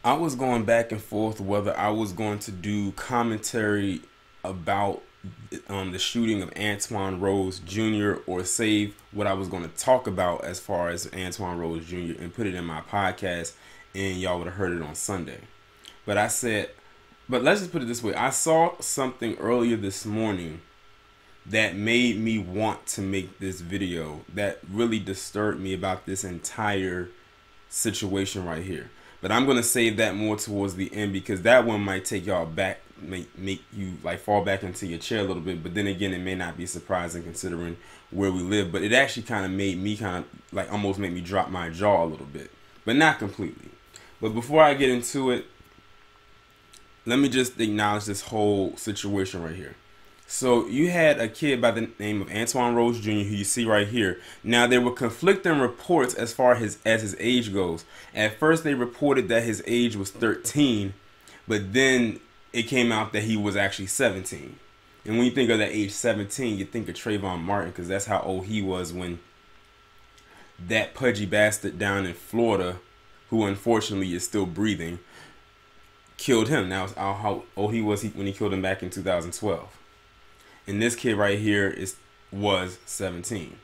I was going back and forth whether I was going to do commentary about the shooting of Antwon Rose Jr. or save what I was going to talk about as far as Antwon Rose Jr. and put it in my podcast, and y'all would have heard it on Sunday. But I said, but let's just put it this way. I saw something earlier this morning that made me want to make this video, that really disturbed me about this entire situation right here. But I'm going to save that more towards the end, because that one might take y'all back, make you like fall back into your chair a little bit. But then again, it may not be surprising considering where we live. But it actually kind of made me almost made me drop my jaw a little bit, but not completely. But before I get into it, let me just acknowledge this whole situation right here. So you had a kid by the name of Antwon Rose Jr., who you see right here. Now, there were conflicting reports as far as his age goes. At first, they reported that his age was 13, but then it came out that he was actually 17. And when you think of that age 17, you think of Trayvon Martin, because that's how old he was when that pudgy bastard down in Florida, who unfortunately is still breathing, killed him. Now, how old he was when he killed him back in 2012. And this kid right here was 17.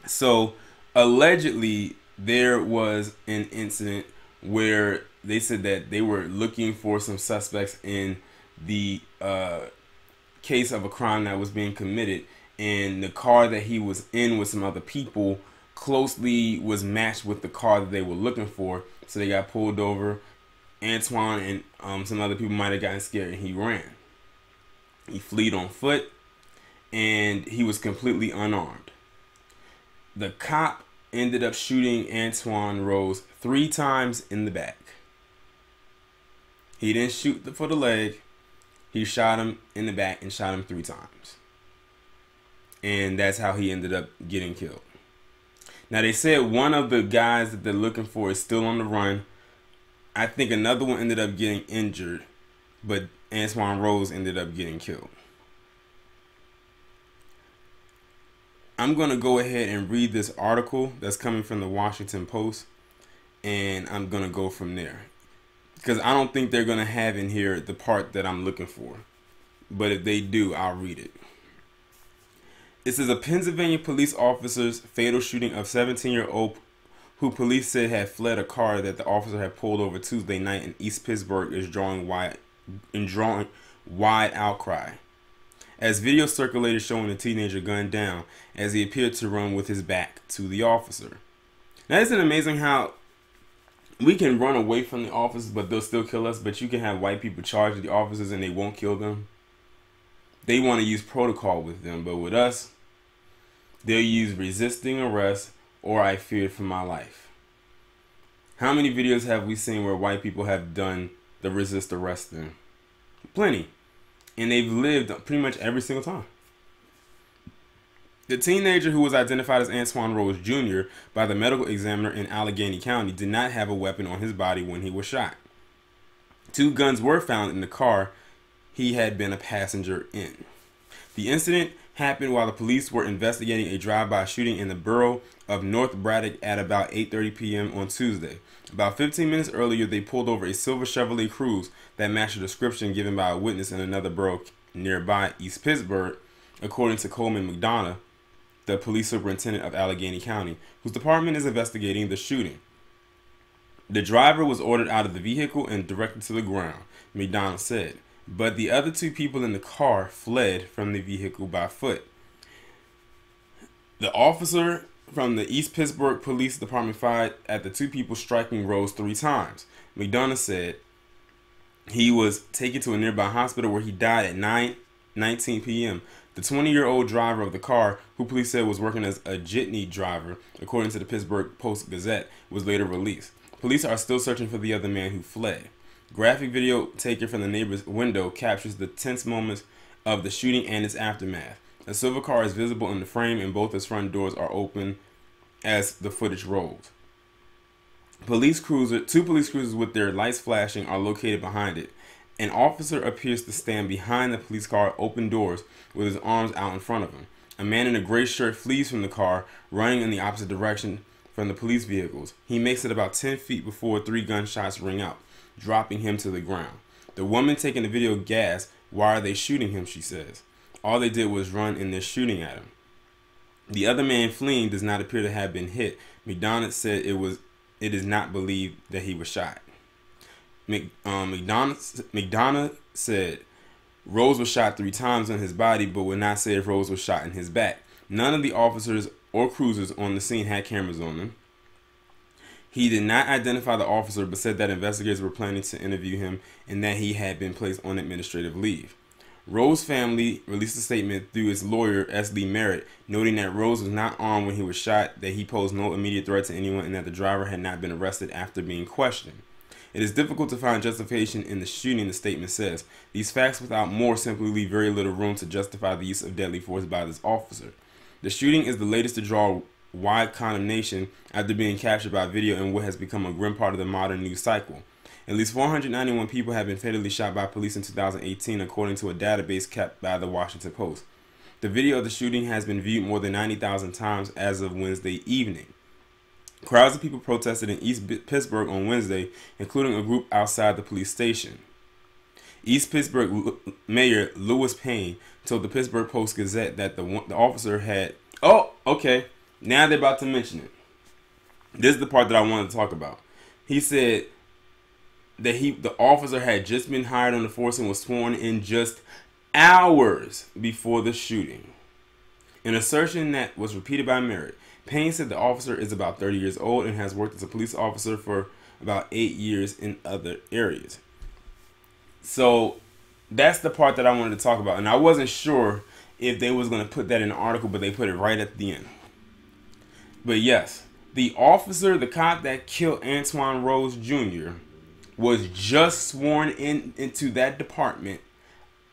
So allegedly there was an incident where they said that they were looking for some suspects in the case of a crime that was being committed, and the car that he was in with some other people closely was matched with the car that they were looking for. So they got pulled over. Antwon and some other people might have gotten scared, and he ran. He fled on foot, and he was completely unarmed. The cop ended up shooting Antwon Rose 3 times in the back. He didn't shoot for the leg. He shot him in the back and shot him 3 times. And that's how he ended up getting killed. Now, they said one of the guys that they're looking for is still on the run. I think another one ended up getting injured, but Antwon Rose ended up getting killed. I'm going to go ahead and read this article that's coming from the Washington Post, and I'm going to go from there, because I don't think they're going to have in here the part that I'm looking for. But if they do, I'll read it. It says a Pennsylvania police officer's fatal shooting of 17-year-old who police said had fled a car that the officer had pulled over Tuesday night in East Pittsburgh is drawing wide outcry, as video circulated showing the teenager gunned down as he appeared to run with his back to the officer. Now, isn't it amazing how we can run away from the officers, but they'll still kill us? But you can have white people charge the officers and they won't kill them. They want to use protocol with them, but with us, they'll use resisting arrest or I feared for my life. How many videos have we seen where white people have done the resist arrest thing? Plenty. And they've lived pretty much every single time. The teenager, who was identified as Antwon Rose Jr. by the medical examiner in Allegheny County, did not have a weapon on his body when he was shot. 2 guns were found in the car he had been a passenger in. The incident happened while the police were investigating a drive-by shooting in the borough of North Braddock at about 8:30 p.m. on Tuesday. About 15 minutes earlier, they pulled over a silver Chevrolet Cruze that matched a description given by a witness in another borough nearby, East Pittsburgh, according to Coleman McDonough, the police superintendent of Allegheny County, whose department is investigating the shooting. The driver was ordered out of the vehicle and directed to the ground, McDonough said, but the other 2 people in the car fled from the vehicle by foot. The officer from the East Pittsburgh Police Department fired at the 2 people striking Rose 3 times. McDonough said he was taken to a nearby hospital where he died at 9:19 p.m. The 20-year-old driver of the car, who police said was working as a jitney driver, according to the Pittsburgh Post-Gazette, was later released. Police are still searching for the other man who fled. Graphic video taken from the neighbor's window captures the tense moments of the shooting and its aftermath. A silver car is visible in the frame, and both its front doors are open as the footage rolls. 2 police cruisers with their lights flashing are located behind it. An officer appears to stand behind the police car, open doors, with his arms out in front of him. A man in a gray shirt flees from the car, running in the opposite direction from the police vehicles. He makes it about 10 feet before 3 gunshots ring out. dropping him to the ground. The woman taking the video gasped, "Why are they shooting him?" she says. "All they did was run and they're shooting at him." The other man fleeing does not appear to have been hit. McDonough said it is not believed that he was shot. McDonough said Rose was shot 3 times on his body, but would not say if Rose was shot in his back. None of the officers or cruisers on the scene had cameras on them. He did not identify the officer, but said that investigators were planning to interview him and that he had been placed on administrative leave. Rose's family released a statement through its lawyer, S. Lee Merritt, noting that Rose was not armed when he was shot, that he posed no immediate threat to anyone, and that the driver had not been arrested after being questioned. "It is difficult to find justification in the shooting," the statement says. "These facts without more simply leave very little room to justify the use of deadly force by this officer. The shooting is the latest to draw wide condemnation after being captured by video in what has become a grim part of the modern news cycle. At least 491 people have been fatally shot by police in 2018, according to a database kept by the Washington Post. The video of the shooting has been viewed more than 90,000 times as of Wednesday evening. Crowds of people protested in East Pittsburgh on Wednesday, including a group outside the police station. East Pittsburgh Mayor Louis Payne told the Pittsburgh Post-Gazette that the officer had... Oh, okay. Now they're about to mention it. This is the part that I wanted to talk about. He said that the officer had just been hired on the force and was sworn in just hours before the shooting. An assertion that was repeated by Merritt. Payne said the officer is about 30 years old and has worked as a police officer for about 8 years in other areas. So that's the part that I wanted to talk about. And I wasn't sure if they was going to put that in the article, but they put it right at the end. But yes, the officer, the cop that killed Antwon Rose Jr. was just sworn into that department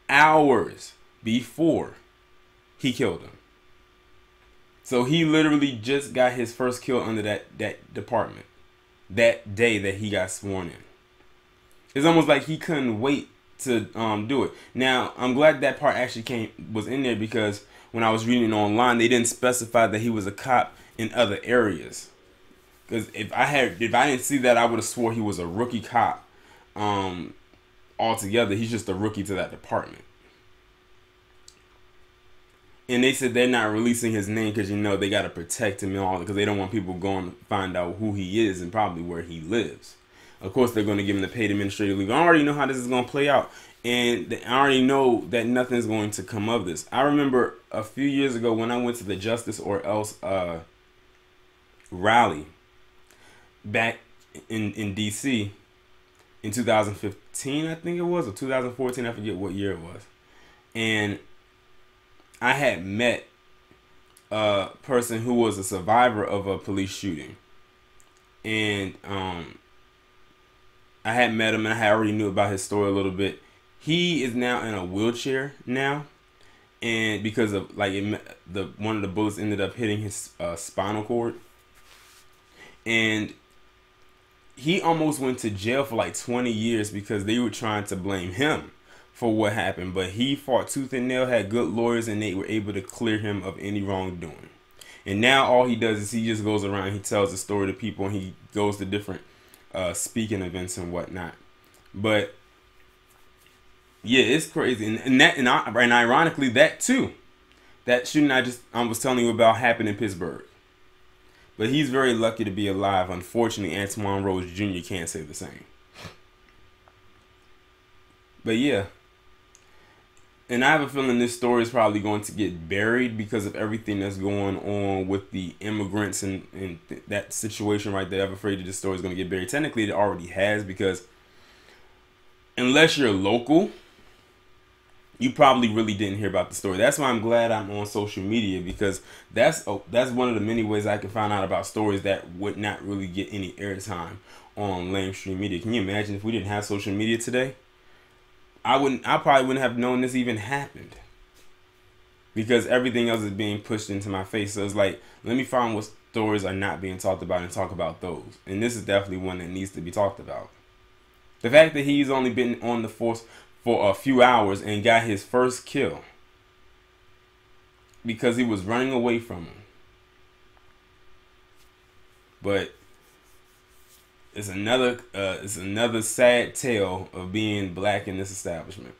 hours before he killed him. So he literally just got his first kill under that department that day that he got sworn in. It's almost like he couldn't wait to do it. Now, I'm glad that part actually was in there, because when I was reading online, they didn't specify that he was a cop in other areas. Because if I didn't see that, I would have swore he was a rookie cop altogether. He's just a rookie to that department. And they said they're not releasing his name because, you know, they got to protect him and all, because they don't want people going to find out who he is and probably where he lives. Of course, they're going to give him the paid administrative leave. I already know how this is going to play out. And I already know that nothing's going to come of this. I remember a few years ago when I went to the Justice or Else rally back in D.C. in 2015, I think it was, or 2014, I forget what year it was. And I had met a person who was a survivor of a police shooting. And I had met him, and I already knew about his story a little bit. He is now in a wheelchair now, and because of one of the bullets ended up hitting his spinal cord, and he almost went to jail for like 20 years because they were trying to blame him for what happened. But he fought tooth and nail, had good lawyers, and they were able to clear him of any wrongdoing. And now all he does is he just goes around, he tells the story to people, and he goes to different speaking events and whatnot. But yeah, it's crazy. And ironically, that too, that shooting I was telling you about happened in Pittsburgh. But he's very lucky to be alive. Unfortunately, Antwon Rose Jr. can't say the same. But yeah. And I have a feeling this story is probably going to get buried because of everything that's going on with the immigrants and that situation right there. I'm afraid that this story is going to get buried. Technically, it already has, because unless you're local, you probably really didn't hear about the story. That's why I'm glad I'm on social media, because that's one of the many ways I can find out about stories that would not really get any airtime on mainstream media. Can you imagine if we didn't have social media today? I probably wouldn't have known this even happened, because everything else is being pushed into my face. So it's like, let me find what stories are not being talked about and talk about those. And this is definitely one that needs to be talked about. The fact that he's only been on the force for a few hours and got his first kill because he was running away from him. But it's another sad tale of being black in this establishment.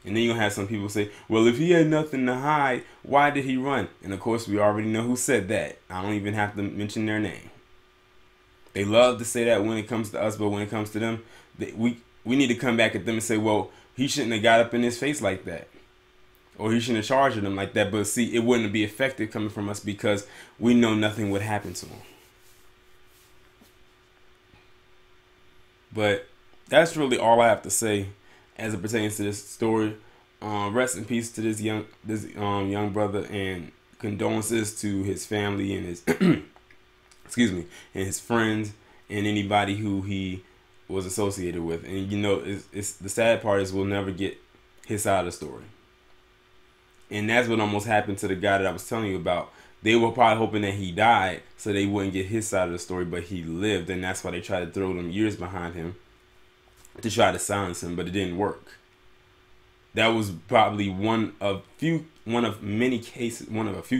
And then you'll have some people say, well, if he had nothing to hide, why did he run? And of course, we already know who said that. I don't even have to mention their name. They love to say that when it comes to us, but when it comes to them, we need to come back at them and say, well, he shouldn't have got up in his face like that. Or he shouldn't have charged them like that. But see, it wouldn't be effective coming from us because we know nothing would happen to him. But that's really all I have to say as it pertains to this story. Rest in peace to this young brother, and condolences to his family and his excuse me, and his friends and anybody who he was associated with. And you know, it's the sad part is we'll never get his side of the story. And that's what almost happened to the guy that I was telling you about. They were probably hoping that he died so they wouldn't get his side of the story, but he lived, and that's why they tried to throw them years behind him to try to silence him, but it didn't work. That was probably one of a few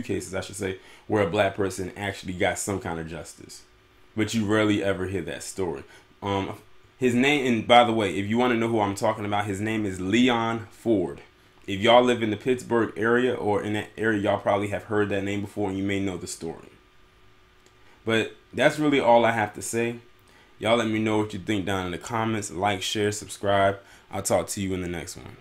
cases, I should say, where a black person actually got some kind of justice. But you rarely ever hear that story. His name, and by the way, if you want to know who I'm talking about, his name is Leon Ford. If y'all live in the Pittsburgh area or in that area, y'all probably have heard that name before and you may know the story. But that's really all I have to say. Y'all let me know what you think down in the comments. Like, share, subscribe. I'll talk to you in the next one.